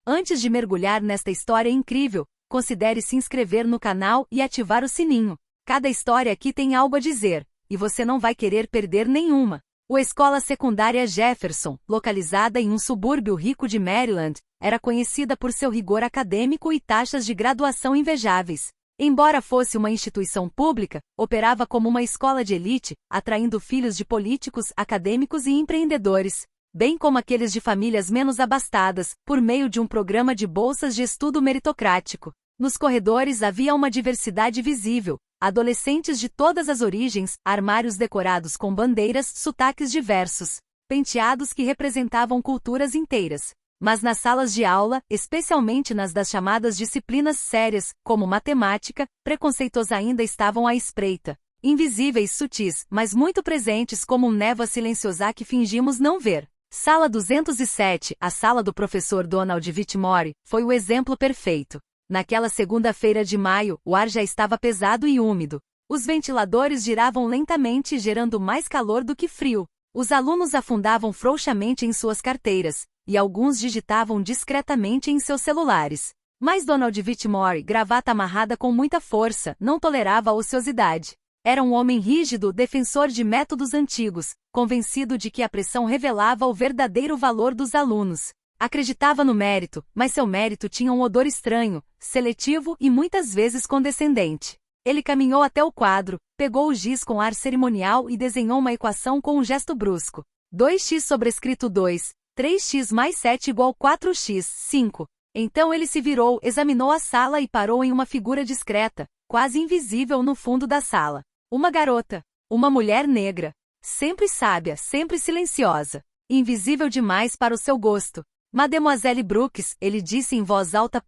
Antes de mergulhar nesta história incrível, considere se inscrever no canal e ativar o sininho. Cada história aqui tem algo a dizer, e você não vai querer perder nenhuma. A escola secundária Jefferson, localizada em um subúrbio rico de Maryland, era conhecida por seu rigor acadêmico e taxas de graduação invejáveis. Embora fosse uma instituição pública, operava como uma escola de elite, atraindo filhos de políticos, acadêmicos e empreendedores, bem como aqueles de famílias menos abastadas, por meio de um programa de bolsas de estudo meritocrático. Nos corredores havia uma diversidade visível, adolescentes de todas as origens, armários decorados com bandeiras, sotaques diversos, penteados que representavam culturas inteiras. Mas nas salas de aula, especialmente nas das chamadas disciplinas sérias, como matemática, preconceitos ainda estavam à espreita. Invisíveis, sutis, mas muito presentes como névoa silenciosa que fingimos não ver. Sala 207, a sala do professor Donald Whitmore, foi o exemplo perfeito. Naquela segunda-feira de maio, o ar já estava pesado e úmido. Os ventiladores giravam lentamente, gerando mais calor do que frio. Os alunos afundavam frouxamente em suas carteiras, e alguns digitavam discretamente em seus celulares. Mas Donald Whitmore, gravata amarrada com muita força, não tolerava a ociosidade. Era um homem rígido, defensor de métodos antigos, convencido de que a pressão revelava o verdadeiro valor dos alunos. Acreditava no mérito, mas seu mérito tinha um odor estranho, seletivo e muitas vezes condescendente. Ele caminhou até o quadro, pegou o giz com ar cerimonial e desenhou uma equação com um gesto brusco. 2x sobrescrito 2, 3x mais 7 igual 4x, 5. Então ele se virou, examinou a sala e parou em uma figura discreta, quase invisível no fundo da sala. Uma garota. Uma mulher negra. Sempre sábia, sempre silenciosa. Invisível demais para o seu gosto. Mademoiselle Brooks, ele disse em voz alta.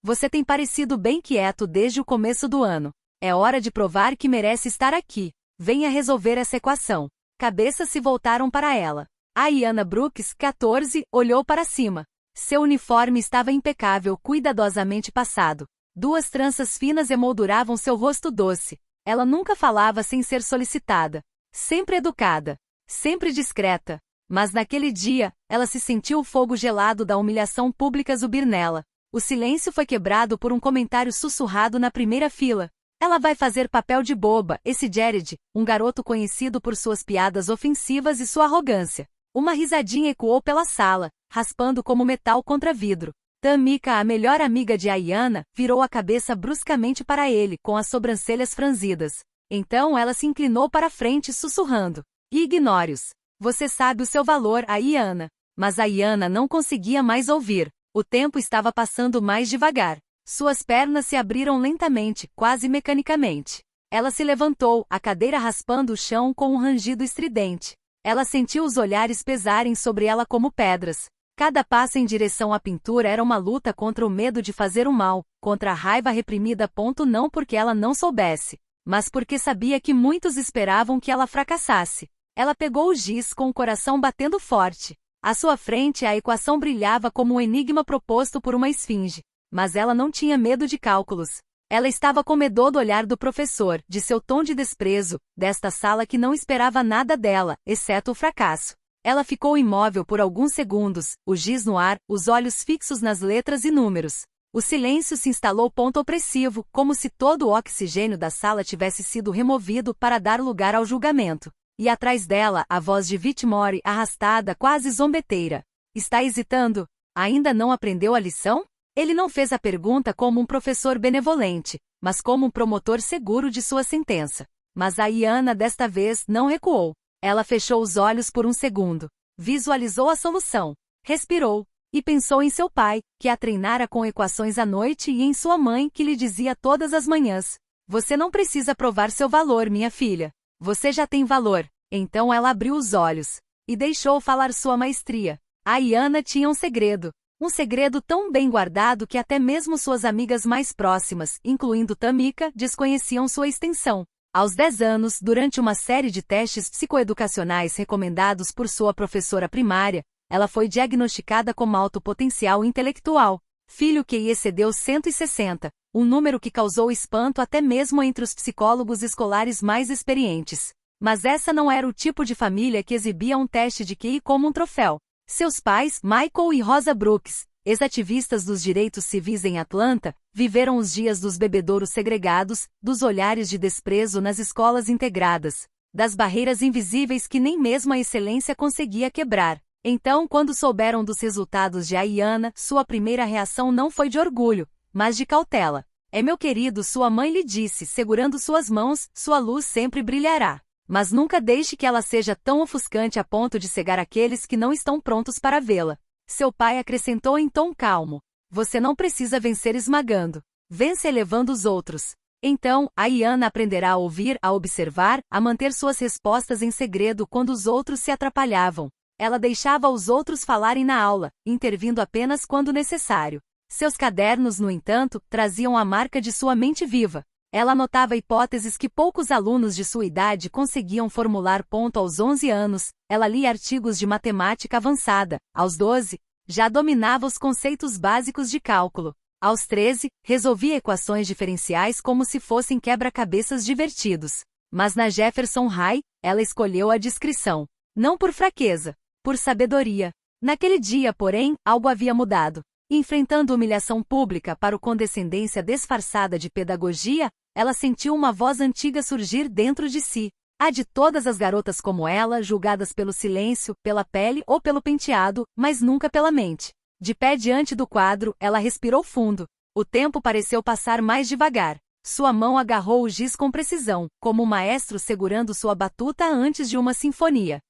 Você tem parecido bem quieto desde o começo do ano. É hora de provar que merece estar aqui. Venha resolver essa equação. Cabeças se voltaram para ela. A Ayanna Brooks, 14, olhou para cima. Seu uniforme estava impecável, cuidadosamente passado. 2 tranças finas emolduravam seu rosto doce. Ela nunca falava sem ser solicitada. Sempre educada. Sempre discreta. Mas naquele dia, ela se sentiu o fogo gelado da humilhação pública subir nela. O silêncio foi quebrado por um comentário sussurrado na primeira fila. Ela vai fazer papel de boba, esse Jared, um garoto conhecido por suas piadas ofensivas e sua arrogância. Uma risadinha ecoou pela sala, raspando como metal contra vidro. Tamika, a melhor amiga de Ayanna, virou a cabeça bruscamente para ele, com as sobrancelhas franzidas. Então ela se inclinou para a frente sussurrando. Ignore-os. Você sabe o seu valor, Ayanna. Mas Ayanna não conseguia mais ouvir. O tempo estava passando mais devagar. Suas pernas se abriram lentamente, quase mecanicamente. Ela se levantou, a cadeira raspando o chão com um rangido estridente. Ela sentiu os olhares pesarem sobre ela como pedras. Cada passo em direção à pintura era uma luta contra o medo de fazer o mal, contra a raiva reprimida. Não porque ela não soubesse, mas porque sabia que muitos esperavam que ela fracassasse. Ela pegou o giz com o coração batendo forte. À sua frente a equação brilhava como um enigma proposto por uma esfinge. Mas ela não tinha medo de cálculos. Ela estava com medo do olhar do professor, de seu tom de desprezo, desta sala que não esperava nada dela, exceto o fracasso. Ela ficou imóvel por alguns segundos, o giz no ar, os olhos fixos nas letras e números. O silêncio se instalou. Opressivo, como se todo o oxigênio da sala tivesse sido removido para dar lugar ao julgamento. E atrás dela, a voz de Whitmore, arrastada, quase zombeteira. Está hesitando? Ainda não aprendeu a lição? Ele não fez a pergunta como um professor benevolente, mas como um promotor seguro de sua sentença. Mas a Ayanna desta vez não recuou. Ela fechou os olhos por um segundo. Visualizou a solução. Respirou. E pensou em seu pai, que a treinara com equações à noite, e em sua mãe, que lhe dizia todas as manhãs: Você não precisa provar seu valor, minha filha. Você já tem valor. Então ela abriu os olhos. E deixou falar sua maestria. A Ayanna tinha um segredo. Um segredo tão bem guardado que até mesmo suas amigas mais próximas, incluindo Tamika, desconheciam sua extensão. Aos 10 anos, durante uma série de testes psicoeducacionais recomendados por sua professora primária, ela foi diagnosticada com alto potencial intelectual. Filho QI excedeu 160, um número que causou espanto até mesmo entre os psicólogos escolares mais experientes. Mas essa não era o tipo de família que exibia um teste de QI como um troféu. Seus pais, Michael e Rosa Brooks, Ex-ativistas dos direitos civis em Atlanta viveram os dias dos bebedouros segregados, dos olhares de desprezo nas escolas integradas, das barreiras invisíveis que nem mesmo a excelência conseguia quebrar. Então, quando souberam dos resultados de Ayanna, sua primeira reação não foi de orgulho, mas de cautela. É, meu querido, sua mãe lhe disse, segurando suas mãos, sua luz sempre brilhará. Mas nunca deixe que ela seja tão ofuscante a ponto de cegar aqueles que não estão prontos para vê-la. Seu pai acrescentou em tom calmo. Você não precisa vencer esmagando. Vence elevando os outros. Então, Ayanna aprenderá a ouvir, a observar, a manter suas respostas em segredo quando os outros se atrapalhavam. Ela deixava os outros falarem na aula, intervindo apenas quando necessário. Seus cadernos, no entanto, traziam a marca de sua mente viva. Ela anotava hipóteses que poucos alunos de sua idade conseguiam formular. Aos 11 anos, ela lia artigos de matemática avançada. Aos 12, já dominava os conceitos básicos de cálculo. Aos 13, resolvia equações diferenciais como se fossem quebra-cabeças divertidos. Mas na Jefferson High, ela escolheu a discrição. Não por fraqueza, por sabedoria. Naquele dia, porém, algo havia mudado. Enfrentando humilhação pública para o condescendência disfarçada de pedagogia, ela sentiu uma voz antiga surgir dentro de si. A de todas as garotas como ela, julgadas pelo silêncio, pela pele ou pelo penteado, mas nunca pela mente. De pé diante do quadro, ela respirou fundo. O tempo pareceu passar mais devagar. Sua mão agarrou o giz com precisão, como um maestro segurando sua batuta antes de uma sinfonia.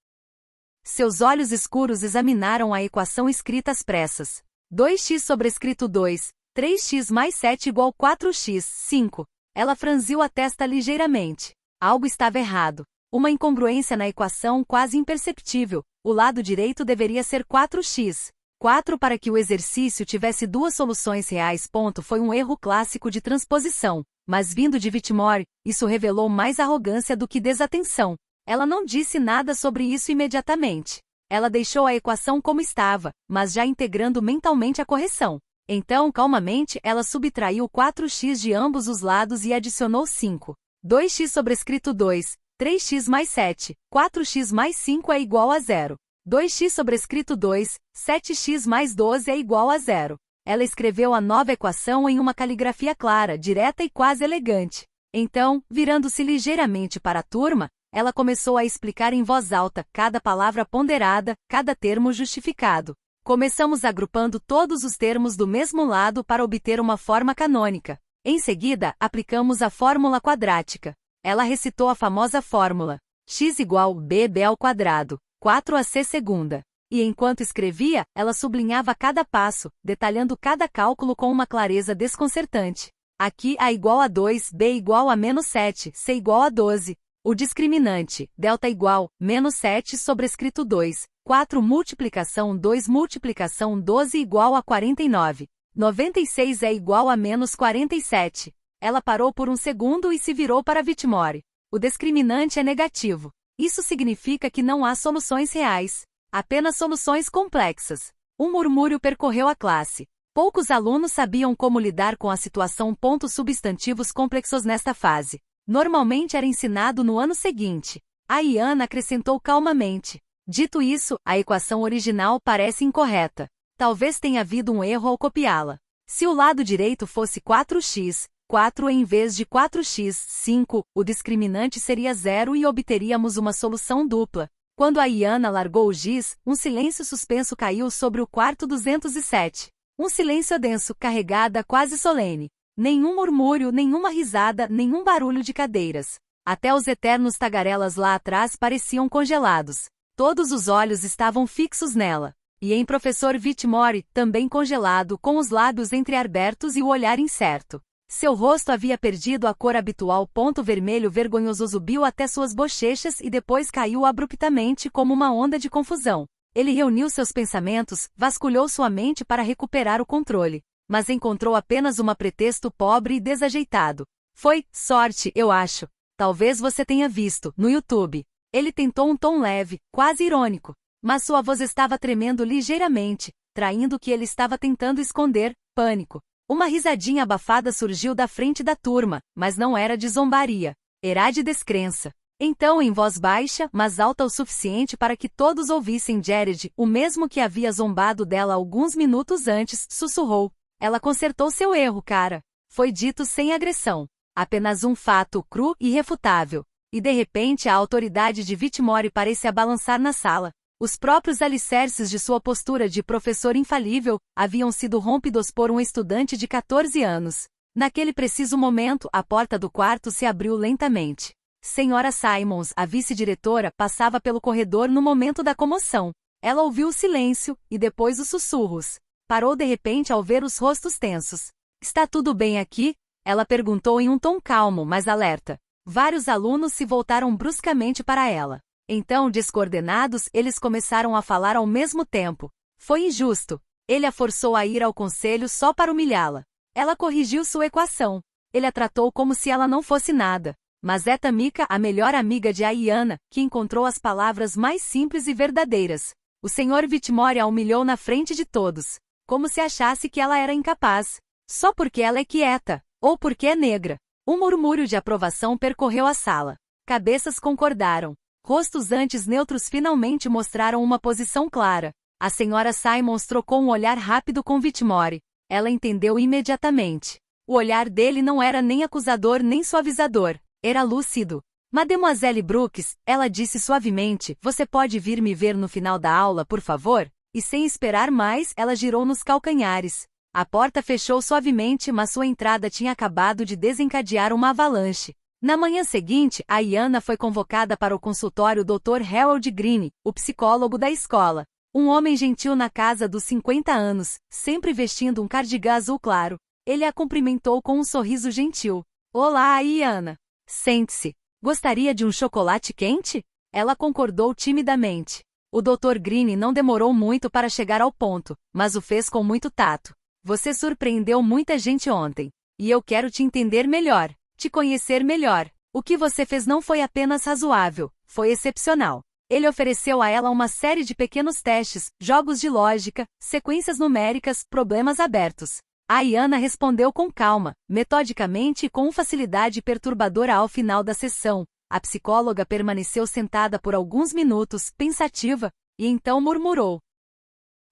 Seus olhos escuros examinaram a equação escrita às pressas. 2x sobrescrito 2, 3x mais 7 igual 4x, 5. Ela franziu a testa ligeiramente. Algo estava errado. Uma incongruência na equação quase imperceptível. O lado direito deveria ser 4x. 4 para que o exercício tivesse duas soluções reais. Foi um erro clássico de transposição. Mas vindo de Whitmore, isso revelou mais arrogância do que desatenção. Ela não disse nada sobre isso imediatamente. Ela deixou a equação como estava, mas já integrando mentalmente a correção. Então, calmamente, ela subtraiu 4x de ambos os lados e adicionou 5. 2x sobrescrito 2, 3x mais 7, 4x mais 5 é igual a 0. 2x sobrescrito 2, 7x mais 12 é igual a 0. Ela escreveu a nova equação em uma caligrafia clara, direta e quase elegante. Então, virando-se ligeiramente para a turma, ela começou a explicar em voz alta, cada palavra ponderada, cada termo justificado. Começamos agrupando todos os termos do mesmo lado para obter uma forma canônica. Em seguida, aplicamos a fórmula quadrática. Ela recitou a famosa fórmula: x igual b ao quadrado, 4ac segunda. E enquanto escrevia, ela sublinhava cada passo, detalhando cada cálculo com uma clareza desconcertante. Aqui A igual a 2, B igual a menos 7, C igual a 12. O discriminante, delta igual, menos 7 sobrescrito 2, 4 multiplicação 2 multiplicação 12 igual a 49. 96 é igual a menos 47. Ela parou por um segundo e se virou para Whitmore. O discriminante é negativo. Isso significa que não há soluções reais. Apenas soluções complexas. Um murmúrio percorreu a classe. Poucos alunos sabiam como lidar com a situação. Substantivos complexos nesta fase. Normalmente era ensinado no ano seguinte. Ayanna acrescentou calmamente. Dito isso, a equação original parece incorreta. Talvez tenha havido um erro ao copiá-la. Se o lado direito fosse 4x, 4 em vez de 4x, 5, o discriminante seria 0 e obteríamos uma solução dupla. Quando Ayanna largou o giz, um silêncio suspenso caiu sobre o quarto 207. Um silêncio denso, carregada, quase solene. Nenhum murmúrio, nenhuma risada, nenhum barulho de cadeiras. Até os eternos tagarelas lá atrás pareciam congelados. Todos os olhos estavam fixos nela. E em professor Whitmore, também congelado, com os lábios entreabertos e o olhar incerto. Seu rosto havia perdido a cor habitual. Vermelho vergonhoso subiu até suas bochechas e depois caiu abruptamente como uma onda de confusão. Ele reuniu seus pensamentos, vasculhou sua mente para recuperar o controle. Mas encontrou apenas um pretexto pobre e desajeitado. Foi sorte, eu acho. Talvez você tenha visto, no YouTube. Ele tentou um tom leve, quase irônico. Mas sua voz estava tremendo ligeiramente, traindo o que ele estava tentando esconder, pânico. Uma risadinha abafada surgiu da frente da turma, mas não era de zombaria. Era de descrença. Então, em voz baixa, mas alta o suficiente para que todos ouvissem, Jared, o mesmo que havia zombado dela alguns minutos antes, sussurrou. Ela consertou seu erro, cara. Foi dito sem agressão. Apenas um fato cru e irrefutável. E de repente a autoridade de Whitmore parecia balançar na sala. Os próprios alicerces de sua postura de professor infalível haviam sido rompidos por um estudante de 14 anos. Naquele preciso momento, a porta do quarto se abriu lentamente. Senhora Simons, a vice-diretora, passava pelo corredor no momento da comoção. Ela ouviu o silêncio, e depois os sussurros. Parou de repente ao ver os rostos tensos. Está tudo bem aqui? Ela perguntou em um tom calmo, mas alerta. Vários alunos se voltaram bruscamente para ela. Então, descoordenados, eles começaram a falar ao mesmo tempo. Foi injusto. Ele a forçou a ir ao conselho só para humilhá-la. Ela corrigiu sua equação. Ele a tratou como se ela não fosse nada. Mas é Tamika, a melhor amiga de Ayanna, que encontrou as palavras mais simples e verdadeiras. O Sr. Whitmore a humilhou na frente de todos, como se achasse que ela era incapaz. Só porque ela é quieta, ou porque é negra. Um murmúrio de aprovação percorreu a sala. Cabeças concordaram. Rostos antes neutros finalmente mostraram uma posição clara. A senhora Simons trocou um olhar rápido com Whitmore. Ela entendeu imediatamente. O olhar dele não era nem acusador nem suavizador. Era lúcido. Mademoiselle Brooks, ela disse suavemente, você pode vir me ver no final da aula, por favor? E sem esperar mais, ela girou nos calcanhares. A porta fechou suavemente, mas sua entrada tinha acabado de desencadear uma avalanche. Na manhã seguinte, Ayanna foi convocada para o consultório Dr. Harold Green, o psicólogo da escola. Um homem gentil na casa dos 50 anos, sempre vestindo um cardigã azul claro. Ele a cumprimentou com um sorriso gentil. Olá, Ayanna. Sente-se. Gostaria de um chocolate quente? Ela concordou timidamente. O Dr. Green não demorou muito para chegar ao ponto, mas o fez com muito tato. Você surpreendeu muita gente ontem. E eu quero te entender melhor, te conhecer melhor. O que você fez não foi apenas razoável, foi excepcional. Ele ofereceu a ela uma série de pequenos testes, jogos de lógica, sequências numéricas, problemas abertos. Ayanna respondeu com calma, metodicamente e com facilidade perturbadora ao final da sessão. A psicóloga permaneceu sentada por alguns minutos, pensativa, e então murmurou.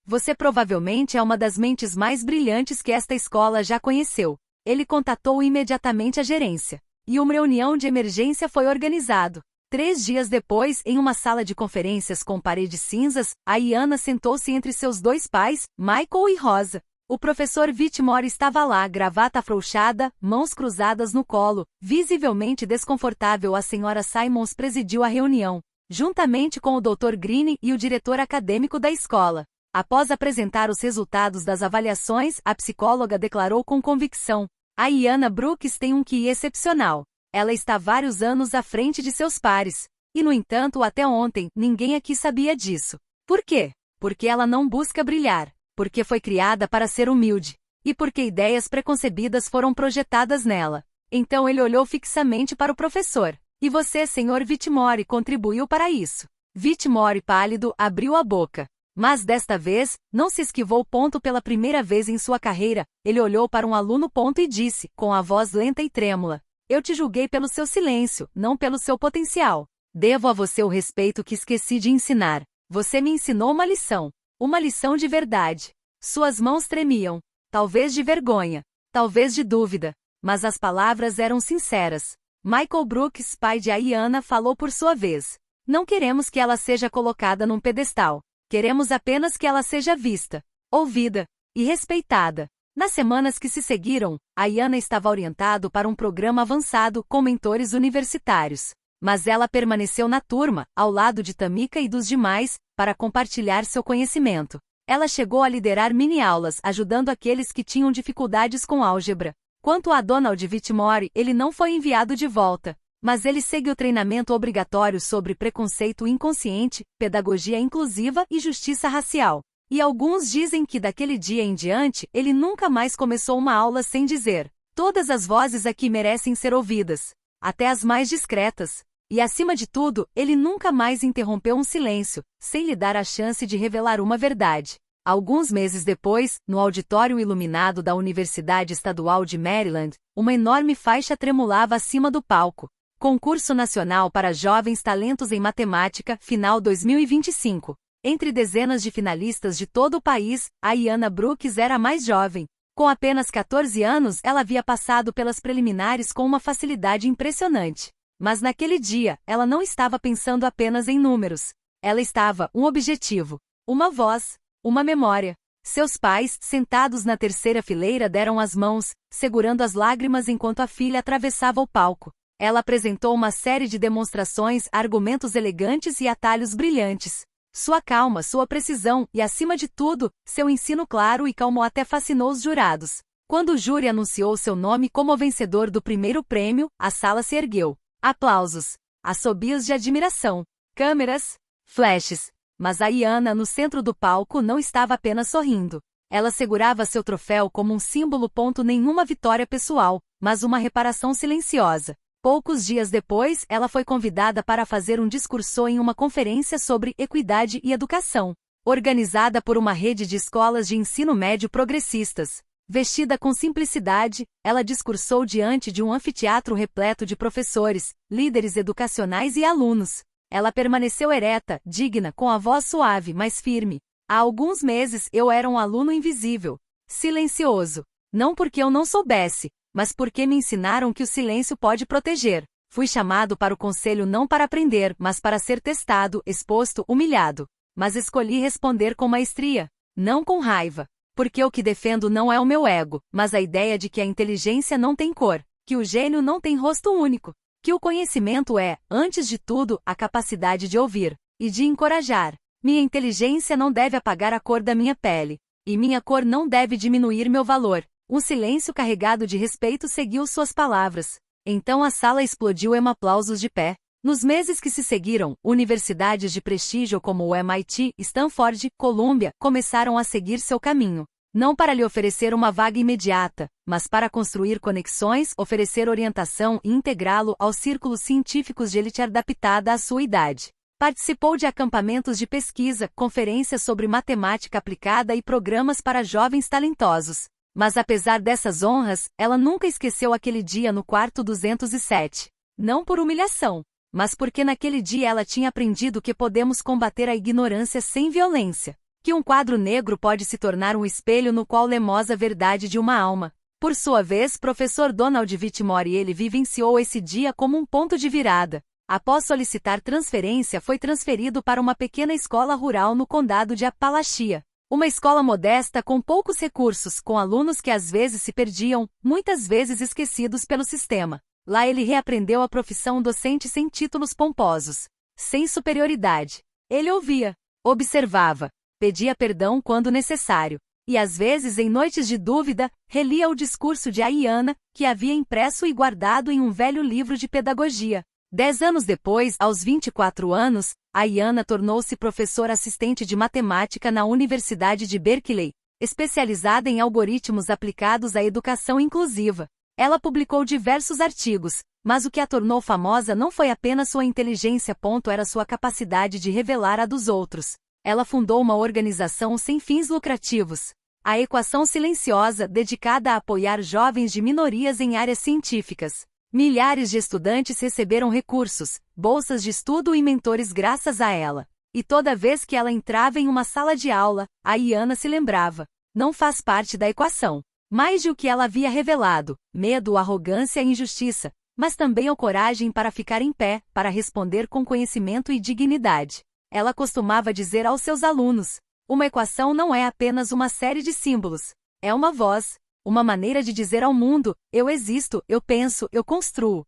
Você provavelmente é uma das mentes mais brilhantes que esta escola já conheceu. Ele contatou imediatamente a gerência. E uma reunião de emergência foi organizado. 3 dias depois, em uma sala de conferências com paredes cinzas, Ayanna sentou-se entre seus 2 pais, Michael e Rosa. O professor Whitmore estava lá, gravata afrouxada, mãos cruzadas no colo, visivelmente desconfortável. A senhora Simons presidiu a reunião, juntamente com o Dr. Green e o diretor acadêmico da escola. Após apresentar os resultados das avaliações, a psicóloga declarou com convicção: Ayanna Brooks tem um QI excepcional. Ela está vários anos à frente de seus pares. E, no entanto, até ontem, ninguém aqui sabia disso. Por quê? Porque ela não busca brilhar. Porque foi criada para ser humilde, e porque ideias preconcebidas foram projetadas nela. Então ele olhou fixamente para o professor. E você, Sr. Whitmore, contribuiu para isso. Whitmore, pálido, abriu a boca. Mas desta vez, não se esquivou. Pela primeira vez em sua carreira, ele olhou para um aluno e disse, com a voz lenta e trêmula: eu te julguei pelo seu silêncio, não pelo seu potencial. Devo a você o respeito que esqueci de ensinar. Você me ensinou uma lição. Uma lição de verdade. Suas mãos tremiam. Talvez de vergonha. Talvez de dúvida. Mas as palavras eram sinceras. Michael Brooks, pai de Ayanna, falou por sua vez. Não queremos que ela seja colocada num pedestal. Queremos apenas que ela seja vista, ouvida e respeitada. Nas semanas que se seguiram, Ayanna estava orientado para um programa avançado com mentores universitários. Mas ela permaneceu na turma, ao lado de Tamika e dos demais, para compartilhar seu conhecimento. Ela chegou a liderar mini-aulas, ajudando aqueles que tinham dificuldades com álgebra. Quanto a Donald Whitmore, ele não foi enviado de volta. Mas ele segue o treinamento obrigatório sobre preconceito inconsciente, pedagogia inclusiva e justiça racial. E alguns dizem que daquele dia em diante, ele nunca mais começou uma aula sem dizer: todas as vozes aqui merecem ser ouvidas. Até as mais discretas. E acima de tudo, ele nunca mais interrompeu um silêncio, sem lhe dar a chance de revelar uma verdade. Alguns meses depois, no auditório iluminado da Universidade Estadual de Maryland, uma enorme faixa tremulava acima do palco. Concurso Nacional para Jovens Talentos em Matemática, final 2025. Entre dezenas de finalistas de todo o país, a Iana Brooks era a mais jovem. Com apenas 14 anos, ela havia passado pelas preliminares com uma facilidade impressionante. Mas naquele dia, ela não estava pensando apenas em números. Ela estava um objetivo, uma voz, uma memória. Seus pais, sentados na terceira fileira, deram as mãos, segurando as lágrimas enquanto a filha atravessava o palco. Ela apresentou uma série de demonstrações, argumentos elegantes e atalhos brilhantes. Sua calma, sua precisão e, acima de tudo, seu ensino claro e calmo até fascinou os jurados. Quando o júri anunciou seu nome como vencedor do primeiro prêmio, a sala se ergueu. Aplausos, assobios de admiração, câmeras, flashes. Mas a Iana, no centro do palco, não estava apenas sorrindo. Ela segurava seu troféu como um símbolo. Nenhuma vitória pessoal, mas uma reparação silenciosa. Poucos dias depois, ela foi convidada para fazer um discurso em uma conferência sobre equidade e educação, organizada por uma rede de escolas de ensino médio progressistas. Vestida com simplicidade, ela discursou diante de um anfiteatro repleto de professores, líderes educacionais e alunos. Ela permaneceu ereta, digna, com a voz suave, mas firme. Há alguns meses eu era um aluno invisível, silencioso. Não porque eu não soubesse, mas porque me ensinaram que o silêncio pode proteger. Fui chamado para o conselho não para aprender, mas para ser testado, exposto, humilhado. Mas escolhi responder com maestria, não com raiva. Porque o que defendo não é o meu ego, mas a ideia de que a inteligência não tem cor, que o gênio não tem rosto único, que o conhecimento é, antes de tudo, a capacidade de ouvir e de encorajar. Minha inteligência não deve apagar a cor da minha pele, e minha cor não deve diminuir meu valor. Um silêncio carregado de respeito seguiu suas palavras. Então a sala explodiu em aplausos de pé. Nos meses que se seguiram, universidades de prestígio como o MIT, Stanford, Columbia, começaram a seguir seu caminho. Não para lhe oferecer uma vaga imediata, mas para construir conexões, oferecer orientação e integrá-lo aos círculos científicos de elite adaptada à sua idade. Participou de acampamentos de pesquisa, conferências sobre matemática aplicada e programas para jovens talentosos. Mas apesar dessas honras, ela nunca esqueceu aquele dia no quarto 207. Não por humilhação, mas porque naquele dia ela tinha aprendido que podemos combater a ignorância sem violência. Que um quadro negro pode se tornar um espelho no qual lemos a verdade de uma alma. Por sua vez, professor Donald Whitmore ele vivenciou esse dia como um ponto de virada. Após solicitar transferência, foi transferido para uma pequena escola rural no condado de Apalachia. Uma escola modesta com poucos recursos, com alunos que às vezes se perdiam, muitas vezes esquecidos pelo sistema. Lá ele reaprendeu a profissão docente sem títulos pomposos, sem superioridade. Ele ouvia, observava, pedia perdão quando necessário, e às vezes em noites de dúvida, relia o discurso de Iana, que havia impresso e guardado em um velho livro de pedagogia. 10 anos depois, aos 24 anos, Iana tornou-se professora assistente de matemática na Universidade de Berkeley, especializada em algoritmos aplicados à educação inclusiva. Ela publicou diversos artigos, mas o que a tornou famosa não foi apenas sua inteligência. Era sua capacidade de revelar a dos outros. Ela fundou uma organização sem fins lucrativos, a Equação Silenciosa, dedicada a apoiar jovens de minorias em áreas científicas. Milhares de estudantes receberam recursos, bolsas de estudo e mentores graças a ela. E toda vez que ela entrava em uma sala de aula, a Iana se lembrava: não faz parte da equação. Mais de o que ela havia revelado, medo, arrogância e injustiça, mas também a coragem para ficar em pé, para responder com conhecimento e dignidade. Ela costumava dizer aos seus alunos: uma equação não é apenas uma série de símbolos, é uma voz. Uma maneira de dizer ao mundo: eu existo, eu penso, eu construo.